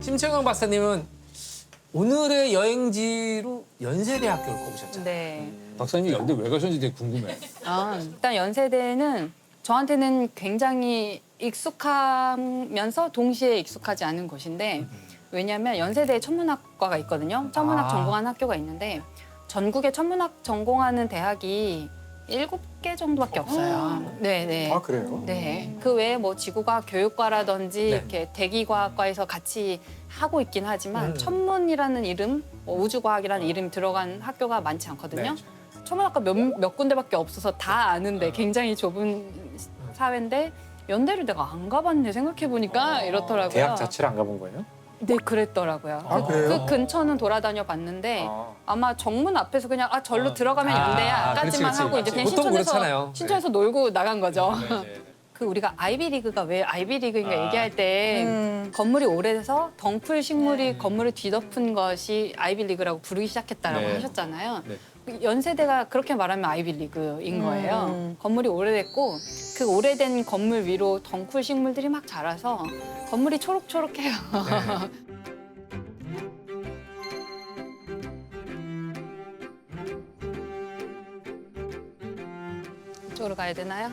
심채경 박사님은 오늘의 여행지로 연세대학교를 꼽으셨잖아요. 네. 박사님이 연대 왜 가셨는지 되게 궁금해. 일단 연세대는 저한테는 굉장히 익숙하면서 동시에 익숙하지 않은 곳인데 왜냐하면 연세대에 천문학과가 있거든요. 천문학 전공하는 학교가 있는데 전국에 천문학 전공하는 대학이 7개 정도밖에 없어요. 네네. 아 그래요? 네. 그 외에 뭐 지구과학 교육과라든지 네. 이렇게 대기과학과에서 같이 하고 있긴 하지만 천문이라는 이름, 뭐 우주과학이라는 이름이 들어간 학교가 많지 않거든요. 천문학과 몇 군데밖에 없어서 다 아는데 굉장히 좁은 사회인데 연대를 내가 안 가봤네 생각해보니까 이렇더라고요. 대학 자체를 안 가본 거예요? 네, 그랬더라고요. 아, 그래요? 그 근처는 돌아다녀 봤는데 아마 정문 앞에서 그냥 절로 들어가면 연대야까지만 그렇지, 하고 이제 그냥 보통 그렇잖아요. 신촌에서 놀고 나간 거죠. 그 우리가 아이비리그가 왜 아이비리그인가 얘기할 때 건물이 오래돼서 덩쿨 식물이 건물을 뒤덮은 것이 아이비리그라고 부르기 시작했다라고 네. 하셨잖아요. 네. 연세대가 그렇게 말하면 아이비리그인 거예요. 건물이 오래됐고 그 오래된 건물 위로 덩쿨 식물들이 막 자라서 건물이 초록초록해요. 이쪽으로 가야 되나요?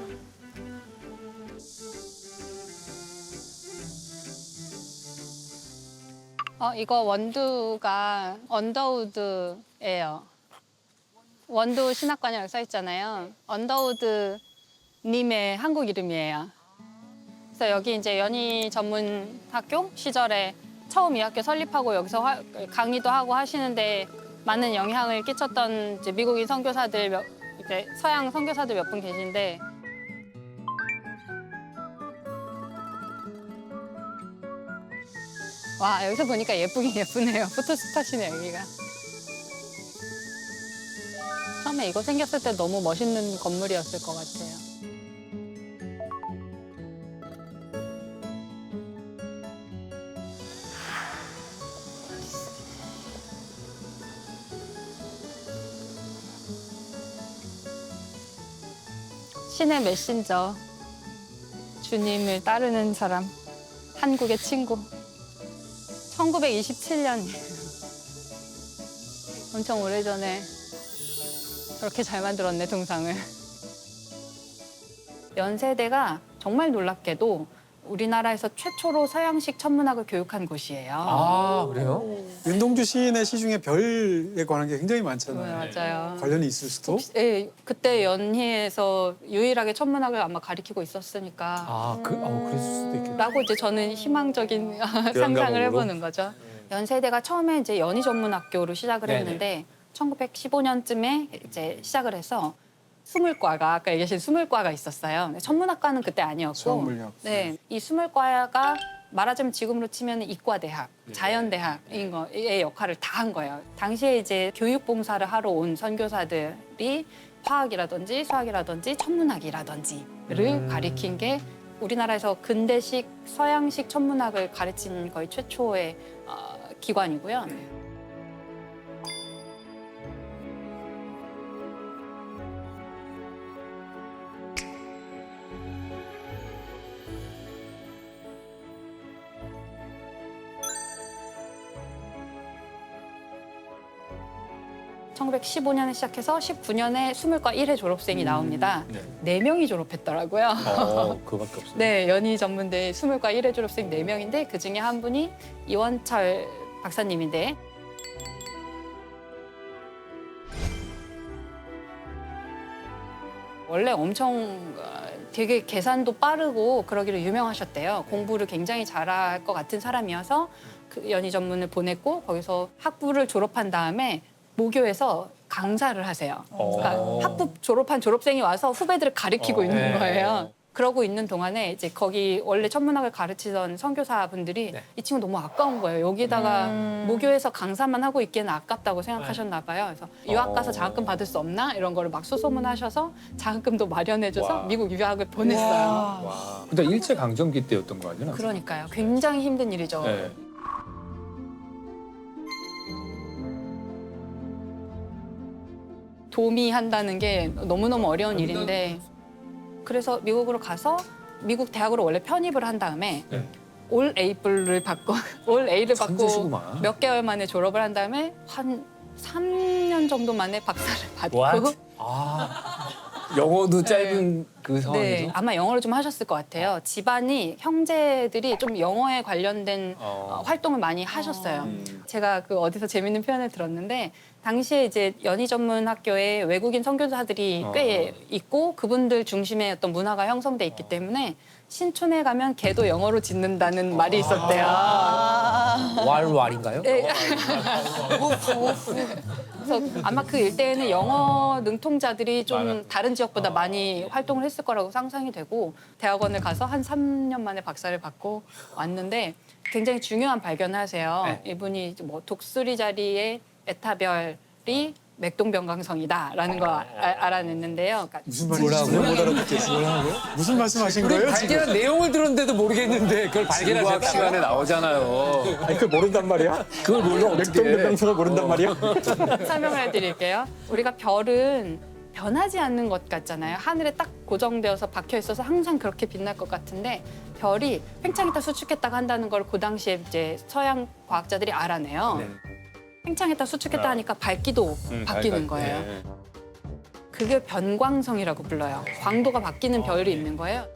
이거 원두가 언더우드예요. 원두 신학관이라고 써 있잖아요. 언더우드 님의 한국 이름이에요. 그래서 여기 이제 연희 전문 학교 시절에 처음 이 학교 설립하고 여기서 강의도 하고 하시는데 많은 영향을 끼쳤던 이제 미국인 선교사들 이제 서양 선교사들 몇 분 계신데 와 여기서 보니까 예쁘긴 예쁘네요. 포토스팟이네요 여기가. 처음에 이거 생겼을 때 너무 멋있는 건물이었을 것 같아요. 신의 메신저, 주님을 따르는 사람, 한국의 친구. 1927년 엄청 오래전에 저렇게 잘 만들었네, 동상을. 연세대가 정말 놀랍게도 우리나라에서 최초로 서양식 천문학을 교육한 곳이에요. 아, 그래요? 윤동주 시인의 시 중에 별에 관한 게 굉장히 많잖아요. 네, 맞아요. 관련이 있을 수도. 네, 그때 연희에서 유일하게 천문학을 아마 가르치고 있었으니까 그랬을 수도 있겠다. 라고 이제 저는 희망적인 상상을 해보는 거죠. 연세대가 처음에 이제 연희 전문학교로 시작을 네네. 했는데 1915년쯤에 이제 시작을 해서 수물과가 아까 얘기하신 수물과가 있었어요. 천문학과는 그때 아니었고, 수학물리학. 네, 이 수물과가 말하자면 지금으로 치면 이과대학, 자연대학인 거의 역할을 다 한 거예요. 당시에 이제 교육봉사를 하러 온 선교사들이 화학이라든지 수학이라든지 천문학이라든지를 가리킨 게 우리나라에서 근대식 서양식 천문학을 가르친 거의 최초의 기관이고요. (1915년에) 시작해서 (19년에) 수물과 1회 졸업생이 나옵니다. 네 명이 졸업했더라고요. 그거밖에 없어요. 네, 연희 전문대 수물과 1회 졸업생 4명인데 그중에 한 분이 이원철 박사님인데 원래 엄청 되게 계산도 빠르고 그러기로 유명하셨대요. 공부를 굉장히 잘할 것 같은 사람이어서 그 연희 전문을 보냈고 거기서 학부를 졸업한 다음에 모교에서 강사를 하세요. 그러니까 학부 졸업한 졸업생이 와서 후배들을 가르치고 있는 거예요. 그러고 있는 동안에 이제 거기 원래 천문학을 가르치던 선교사분들이 이 친구 너무 아까운 거예요. 여기다가 모교에서 강사만 하고 있기에는 아깝다고 생각하셨나 봐요. 그래서 유학 가서 장학금 받을 수 없나? 이런 거를 막 수소문하셔서 장학금도 마련해줘서 와. 미국 유학을 보냈어요. 와. 근데 일제 강점기 때였던 거 아니야? 그러니까요. 굉장히 힘든 일이죠. 네. 도미한다는 게 너무너무 어려운 일인데 그래서 미국으로 가서 미국 대학으로 원래 편입을 한 다음에 네. 올 A를 받고 올 A를 받고 천재시구만. 몇 개월 만에 졸업을 한 다음에 한 3년 정도 만에 박사를 받고 What? 아, 영어도 짧은 그 상황에서. 네, 아마 영어를 좀 하셨을 것 같아요. 집안이 형제들이 좀 영어에 관련된 활동을 많이 하셨어요. 제가 그 어디서 재밌는 표현을 들었는데 당시에 이제 연희 전문 학교에 외국인 선교사들이 꽤 있고 그분들 중심의 어떤 문화가 형성돼 있기 때문에 신촌에 가면 걔도 영어로 짓는다는 말이 있었대요. 왈왈인가요? 네. 그래서 아마 그 일대에는 영어 능통자들이 좀 많았- 다른 지역보다 많이 활동을 했을 거라고 상상이 되고 대학원을 가서 한 3년 만에 박사를 받고 왔는데 굉장히 중요한 발견을 하세요. 네. 이분이 이제 뭐 독수리 자리에 에타별이 맥동병강성이다라는 거 알아냈는데요. 그러니까 무슨 말인지 못 알아듣겠어요. 무슨 말씀하신 거예요 지금? 발견한 내용을 들었는데도 모르겠는데 그걸 과학 발견하셨다고요? 시간에 나오잖아요. 아니 그걸 모른단 말이야? 그걸 몰라 어떻게? 맥동병강성을 모른단 말이야? 설명을 해드릴게요. 우리가 별은 변하지 않는 것 같잖아요. 하늘에 딱 고정되어서 박혀 있어서 항상 그렇게 빛날 것 같은데 별이 팽창했다 수축했다가 한다는 걸 그 당시에 이제 서양 과학자들이 알아내요. 네. 팽창했다 수축했다 하니까 밝기도 바뀌는 거예요. 네. 그게 변광성이라고 불러요. 광도가 바뀌는 별이 있는 거예요.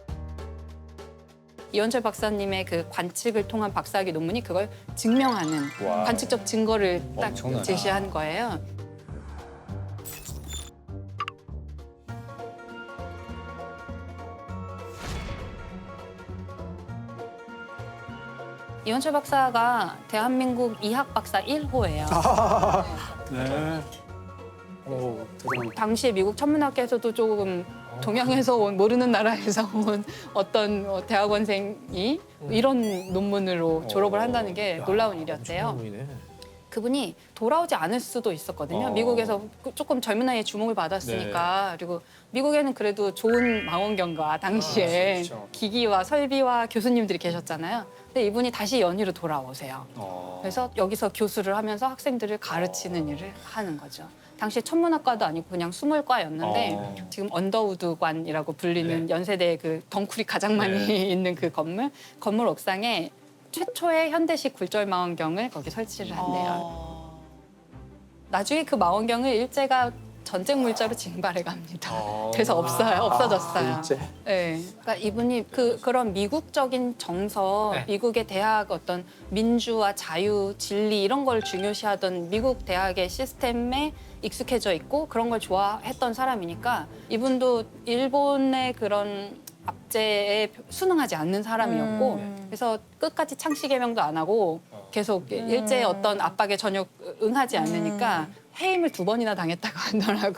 이원철 박사님의 그 관측을 통한 박사학위 논문이 그걸 증명하는 와. 관측적 증거를 딱 엄청나다. 제시한 거예요. 이원철 박사가 대한민국 이학 박사 1호예요. 네. 오, 대단하다. 당시에 미국 천문학계에서도 조금 동양에서 온 모르는 나라에서 온 어떤 대학원생이 이런 논문으로 졸업을 한다는 게 놀라운 일이었대요. 엄청난 놈이네. 그분이 돌아오지 않을 수도 있었거든요. 미국에서 조금 젊은 나이에 주목을 받았으니까. 그리고 미국에는 그래도 좋은 망원경과 당시에 그렇죠. 기기와 설비와 교수님들이 계셨잖아요. 근데 이분이 다시 연희로 돌아오세요. 그래서 여기서 교수를 하면서 학생들을 가르치는 일을 하는 거죠. 당시에 천문학과도 아니고 그냥 수물과였는데 지금 언더우드관이라고 불리는 연세대 그 덩쿨이 가장 많이 있는 그 건물 옥상에 최초의 현대식 굴절 망원경을 거기 설치를 한대요. 나중에 그 망원경을 일제가 전쟁 물자로 징발해 갑니다. 그래서 없어졌어요. 일제. 네. 그러니까 이분이 그런 미국적인 정서, 네. 미국의 대학 어떤 민주와 자유, 진리 이런 걸 중요시하던 미국 대학의 시스템에 익숙해져 있고 그런 걸 좋아했던 사람이니까 이분도 일본의 그런 압제에 순응하지 않는 사람이었고 그래서 끝까지 창씨 개명도 안 하고 계속 일제의 어떤 압박에 전혀 응하지 않으니까 해임을 2번이나 당했다고 하더라고요.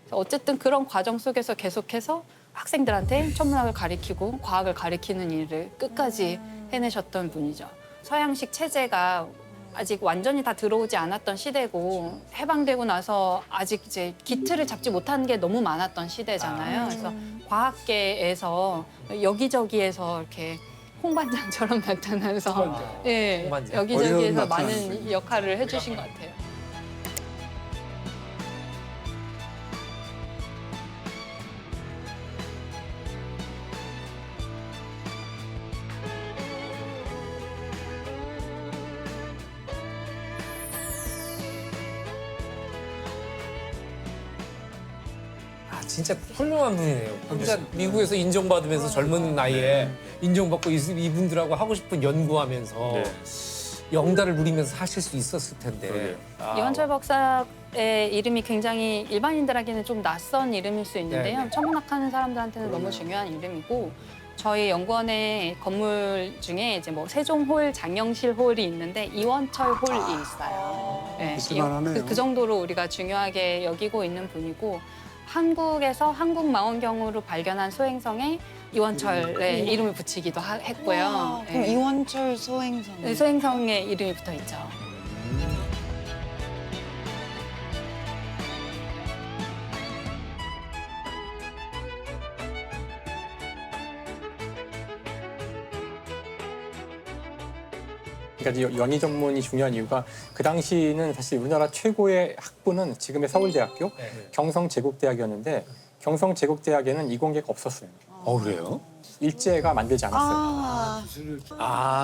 그래서 어쨌든 그런 과정 속에서 계속해서 학생들한테 천문학을 가리키고 과학을 가리키는 일을 끝까지 해내셨던 분이죠. 서양식 체제가 아직 완전히 다 들어오지 않았던 시대고 해방되고 나서 아직 이제 기틀을 잡지 못한 게 너무 많았던 시대잖아요. 그래서 과학계에서 여기저기에서 이렇게 홍반장처럼 나타나서 예, 홍반장. 여기저기에서 어디서 나타나는 많은 역할을 해주신 것 같아요. 아, 진짜 훌륭한 분이네요. 진짜 미국에서 인정받으면서 젊은 나이에 인정받고 이분들하고 하고 싶은 연구하면서 네. 영달을 누리면서 하실 수 있었을 텐데. 그러게요. 이원철 박사의 이름이 굉장히 일반인들에게는 좀 낯선 이름일 수 있는데요. 네, 네. 천문학하는 사람들한테는 너무 중요한 이름이고 저희 연구원의 건물 중에 이제 뭐 세종홀, 장영실 홀이 있는데 이원철 홀이 있어요. 네, 있을만하네요. 그 정도로 우리가 중요하게 여기고 있는 분이고 한국에서 한국 망원경으로 발견한 소행성에 이원철의 이름을 붙이기도 했고요. 그럼 네. 이원철 소행성. 네, 소행성에 이름이 붙어 있죠. 그러니까 연희 전문이 중요한 이유가 그 당시는 사실 우리나라 최고의 학부는 지금의 서울대학교 네. 경성제국대학이었는데 경성제국대학에는 이공계가 없었어요. 그래요? 일제가 만들지 않았어요.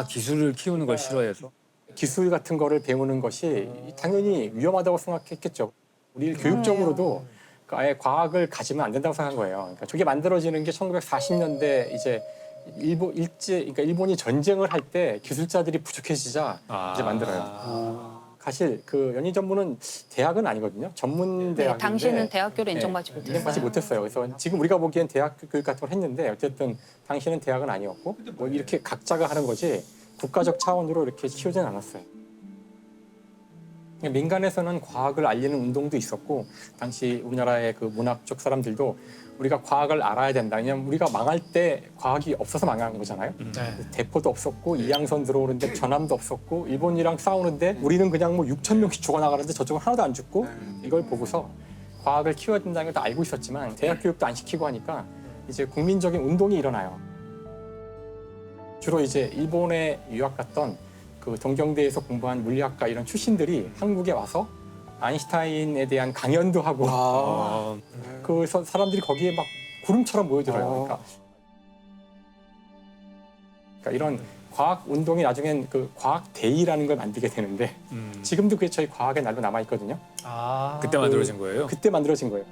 기술을 키우는 걸 싫어해서. 기술 같은 거를 배우는 것이 당연히 위험하다고 생각했겠죠. 우리 교육적으로도 아예 과학을 가지면 안 된다고 생각한 거예요. 그러니까 저게 만들어지는 게 1940년대 이제 그러니까 일본이 전쟁을 할 때 기술자들이 부족해지자 이제 만들어요. 사실 그 연희 전문은 대학은 아니거든요. 전문 네, 대학인데 당시는 대학교를 인정받지 못했어요. 인정받지 못했어요. 그래서 지금 우리가 보기엔 대학 교육 같은 걸 했는데 어쨌든 당시는 대학은 아니었고 뭐 이렇게 각자가 하는 거지 국가적 차원으로 이렇게 키우진 않았어요. 민간에서는 과학을 알리는 운동도 있었고 당시 우리나라의 그 문학 쪽 사람들도 우리가 과학을 알아야 된다. 왜냐면 우리가 망할 때 과학이 없어서 망한 거잖아요. 대포도 없었고 이양선 들어오는데 전함도 없었고 일본이랑 싸우는데 우리는 그냥 뭐 6천 명씩 죽어나가는데 저쪽은 하나도 안 죽고 이걸 보고서 과학을 키워야 된다는 걸 다 알고 있었지만 대학 교육도 안 시키고 하니까 이제 국민적인 운동이 일어나요. 주로 이제 일본에 유학 갔던 그 동경대에서 공부한 물리학과 이런 출신들이 한국에 와서 아인슈타인에 대한 강연도 하고 그 사람들이 거기에 막 구름처럼 모여들어요. 그러니까 이런 과학 운동이 나중엔 그 과학 데이라는 걸 만들게 되는데 지금도 그게 저희 과학의 날로 남아 있거든요. 그때 만들어진 거예요? 그때 만들어진 거예요.